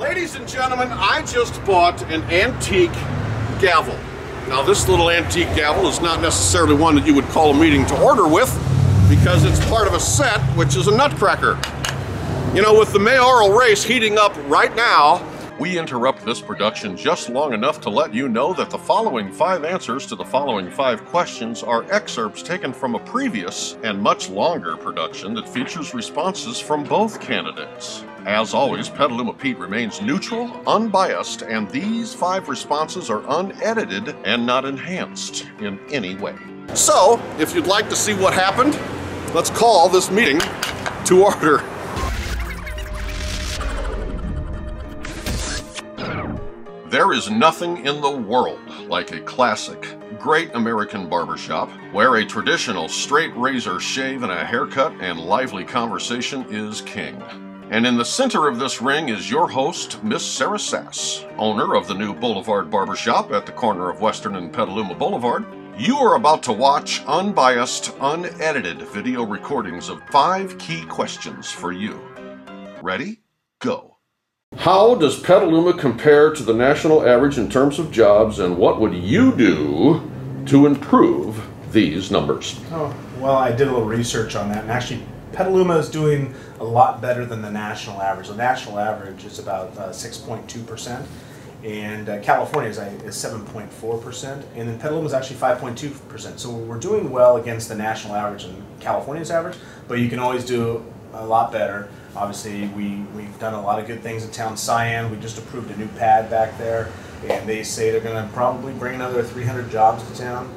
Ladies and gentlemen, I just bought an antique gavel. Now this little antique gavel is not necessarily one that you would call a meeting to order with because it's part of a set, which is a nutcracker. You know, with the mayoral race heating up right now, we interrupt this production just long enough to let you know that the following 5 answers to the following 5 questions are excerpts taken from a previous and much longer production that features responses from both candidates. As always, Petaluma Pete remains neutral, unbiased, and these 5 responses are unedited and not enhanced in any way. So, if you'd like to see what happened, let's call this meeting to order. There is nothing in the world like a classic, great American barbershop where a traditional straight razor shave and a haircut and lively conversation is king. And in the center of this ring is your host, Miss Sarah Sass, owner of the new Boulevard Barbershop at the corner of Western and Petaluma Boulevard. You are about to watch unbiased, unedited video recordings of 5 key questions for you. Ready? Go. How does Petaluma compare to the national average in terms of jobs, and what would you do to improve these numbers? Oh, well, I did a little research on that, and actually Petaluma is doing a lot better than the national average. The national average is about 6.2%, and California is 7.4%, and then Petaluma is actually 5.2%. So we're doing well against the national average and California's average, but you can always do a lot better. Obviously, we've done a lot of good things in town. Cyan, we just approved a new pad back there, and they say they're going to probably bring another 300 jobs to town.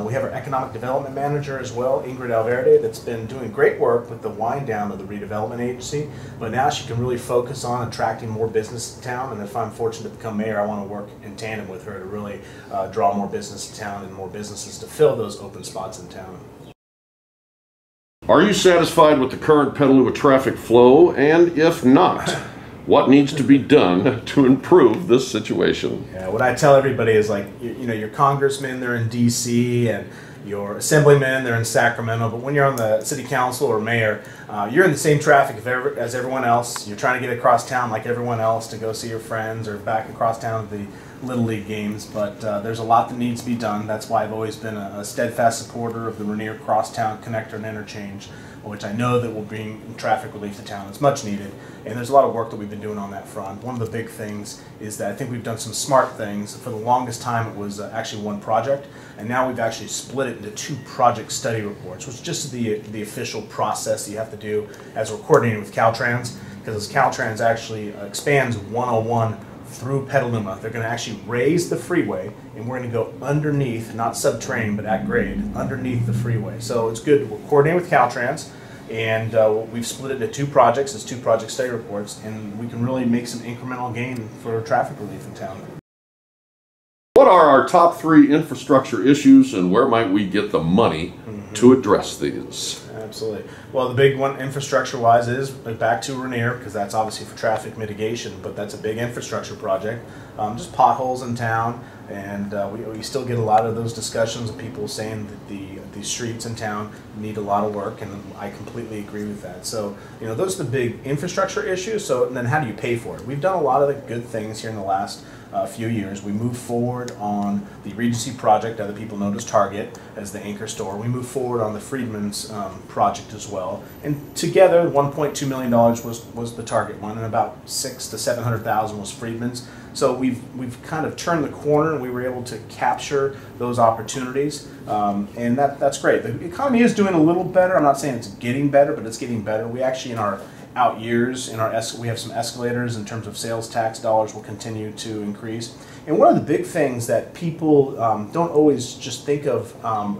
We have our economic development manager as well, Ingrid Alverde, that's been doing great work with the wind down of the redevelopment agency, but now she can really focus on attracting more business to town, and if I'm fortunate to become mayor, I want to work in tandem with her to really draw more business to town and more businesses to fill those open spots in town. Are you satisfied with the current Petaluma traffic flow? And if not, what needs to be done to improve this situation? Yeah, what I tell everybody is, like, you know, your congressmen, they're in DC, and your assemblymen, they're in Sacramento, but when you're on the city council or mayor, you're in the same traffic as everyone else. You're trying to get across town like everyone else to go see your friends or back across town to the Little League games, but there's a lot that needs to be done. That's why I've always been a steadfast supporter of the Rainier Crosstown Connector and Interchange, which I know that will bring traffic relief to town. It's much needed, and there's a lot of work that we've been doing on that front. One of the big things is that I think we've done some smart things. For the longest time, it was actually one project, and now we've actually split it into 2 project study reports, which is just the official process that you have to do as we're coordinating with Caltrans, because as Caltrans actually expands 101 through Petaluma, they're going to actually raise the freeway, and we're going to go underneath, not subterranean, but at grade, underneath the freeway. So it's good. We're coordinating with Caltrans, and we've split it into 2 projects. It's 2 project study reports, and we can really make some incremental gain for traffic relief in town. What are our top 3 infrastructure issues, and where might we get the money to address these? Absolutely. Well, the big one infrastructure-wise is back to Rainier, because that's obviously for traffic mitigation, but that's a big infrastructure project. Just potholes in town, and we still get a lot of those discussions of people saying that the streets in town need a lot of work, and I completely agree with that. So, you know, those are the big infrastructure issues. So, and then how do you pay for it? We've done a lot of the good things here in the last few years. We moved forward on the Regency project, other people know as Target, as the anchor store. We moved forward on the Freedman's project as well. And together, $1.2 million was the Target one, and about $600,000 to $700,000 was Freedman's. So we've kind of turned the corner, and we were able to capture those opportunities, and that's great. The economy is doing a little better. I'm not saying it's getting better, but it's getting better. We actually, in our out years, we have some escalators in terms of sales tax dollars will continue to increase. And one of the big things that people don't always just think of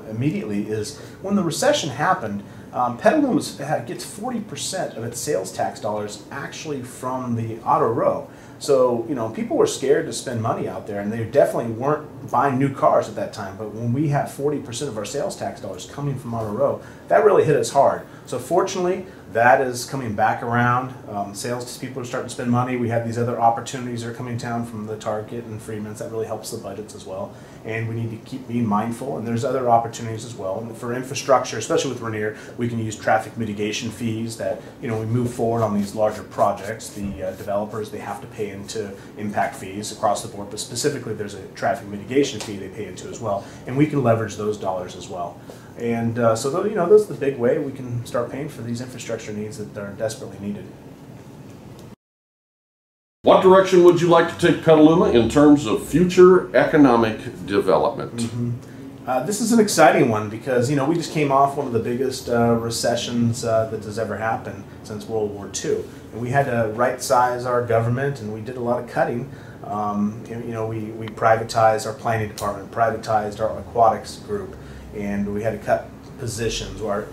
immediately is when the recession happened, Petaluma gets 40% of its sales tax dollars actually from the auto row. So, you know, people were scared to spend money out there, and they definitely weren't buying new cars at that time. But when we have 40% of our sales tax dollars coming from auto row, that really hit us hard. So fortunately, that is coming back around. Sales people are starting to spend money. We have these other opportunities that are coming down from the Target and Freeman's. That really helps the budgets as well. And we need to keep being mindful. And there's other opportunities as well. And for infrastructure, especially with Rainier, we can use traffic mitigation fees that, we move forward on these larger projects. The developers, they have to pay into impact fees across the board, but specifically there's a traffic mitigation fee they pay into as well. And we can leverage those dollars as well. And so, that's the big way we can start paying for these infrastructure needs that are desperately needed. What direction would you like to take Petaluma in terms of future economic development? This is an exciting one because, we just came off one of the biggest recessions that has ever happened since World War II. And we had to right-size our government, and we did a lot of cutting. We privatized our planning department, privatized our aquatics group, and we had to cut positions. Our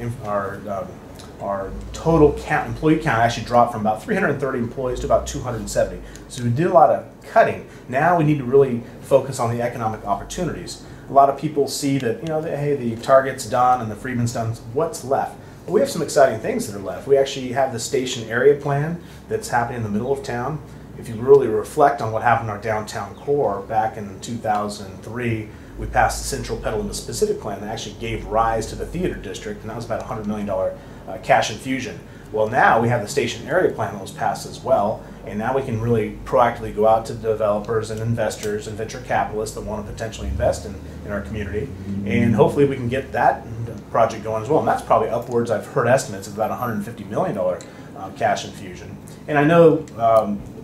total employee count actually dropped from about 330 employees to about 270. So we did a lot of cutting. Now we need to really focus on the economic opportunities. A lot of people see that, hey, the Target's done and the Freeman's done. What's left? Well, we have some exciting things that are left. We actually have the station area plan that's happening in the middle of town. If you really reflect on what happened in our downtown core back in 2003, we passed the Central Petaluma Specific Plan that actually gave rise to the theater district, and that was about a $100 million cash infusion. Well, now we have the station area plan that was passed as well, and now we can really proactively go out to developers and investors and venture capitalists that want to potentially invest in our community, and hopefully we can get that project going as well. And that's probably upwards, I've heard estimates of about $150 million cash infusion. And I know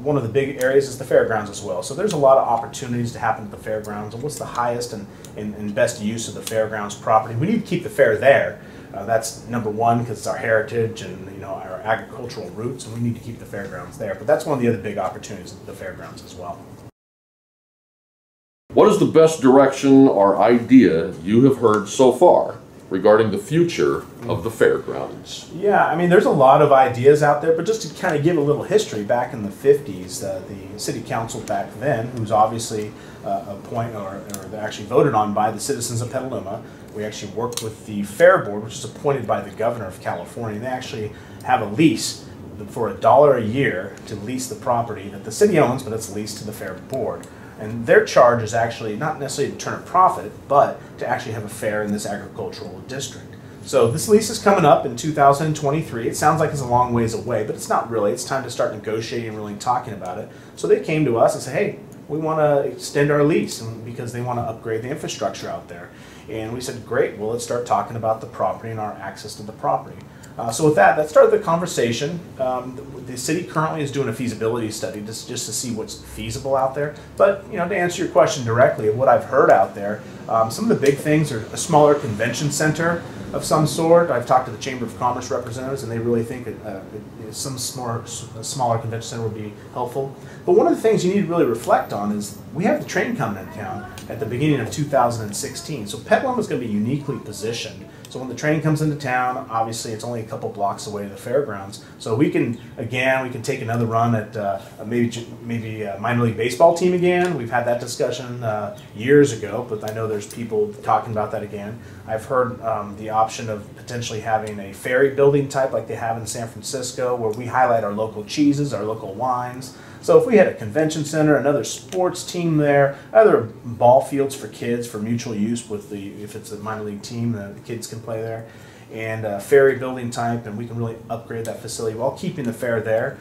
one of the big areas is the fairgrounds as well. So there's a lot of opportunities to happen at the fairgrounds. And what's the highest and best use of the fairgrounds property? We need to keep the fair there. That's number one because it's our heritage and our agricultural roots, and we need to keep the fairgrounds there. But that's one of the other big opportunities at the fairgrounds as well. What is the best direction or idea you have heard so far regarding the future of the fairgrounds? Yeah, there's a lot of ideas out there, but just to kind of give a little history, back in the 50s, the city council back then, who's obviously they actually voted on by the citizens of Petaluma, we actually worked with the Fair Board, which is appointed by the governor of California. They actually have a lease for $1 a year to lease the property that the city owns, but it's leased to the Fair Board. And their charge is actually not necessarily to turn a profit, but to actually have a fair in this agricultural district. So this lease is coming up in 2023. It sounds like it's a long ways away, but it's not really. It's time to start negotiating and really talking about it. So they came to us and said, hey, we want to extend our lease because they want to upgrade the infrastructure out there. And we said, great, well, let's start talking about the property and our access to the property. So with that started the conversation. The city currently is doing a feasibility study just to see what's feasible out there. But to answer your question directly, what I've heard out there, some of the big things are a smaller convention center of some sort. I've talked to the Chamber of Commerce representatives, and they really think some smaller convention center would be helpful. But one of the things you need to really reflect on is we have the train coming into town at the beginning of 2016. So Petaluma is going to be uniquely positioned. So when the train comes into town, obviously it's only a couple blocks away to the fairgrounds. So we can take another run at maybe a minor league baseball team again. We've had that discussion years ago, but I know there's people talking about that again. I've heard the option of potentially having a ferry building type like they have in San Francisco, where we highlight our local cheeses, our local wines. So if we had a convention center, another sports team there, other ball fields for kids for mutual use if it's a minor league team, the kids can play there, and a ferry building type, and we can really upgrade that facility while keeping the fair there.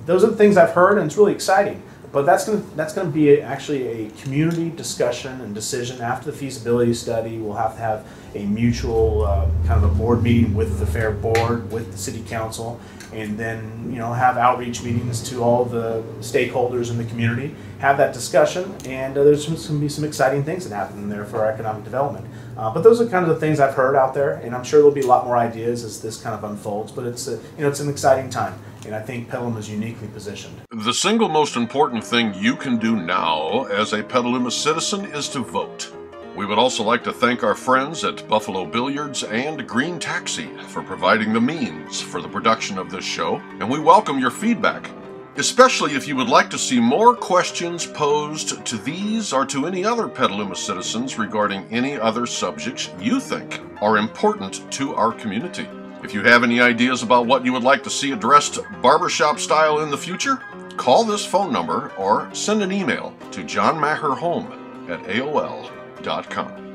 Those are the things I've heard, and it's really exciting. But that's going to be actually a community discussion and decision after the feasibility study. We'll have to have a mutual kind of a board meeting with the fair board, with the city council, and then have outreach meetings to all the stakeholders in the community. Have that discussion, and there's going to be some exciting things that happen in there for our economic development. But those are kind of the things I've heard out there, and I'm sure there'll be a lot more ideas as this kind of unfolds. But it's it's an exciting time. And I think Petaluma is uniquely positioned. The single most important thing you can do now as a Petaluma citizen is to vote. We would also like to thank our friends at Buffalo Billiards and Green Taxi for providing the means for the production of this show, and we welcome your feedback, especially if you would like to see more questions posed to these or to any other Petaluma citizens regarding any other subjects you think are important to our community. If you have any ideas about what you would like to see addressed barbershop style in the future, call this phone number or send an email to johnmaherhome@aol.com.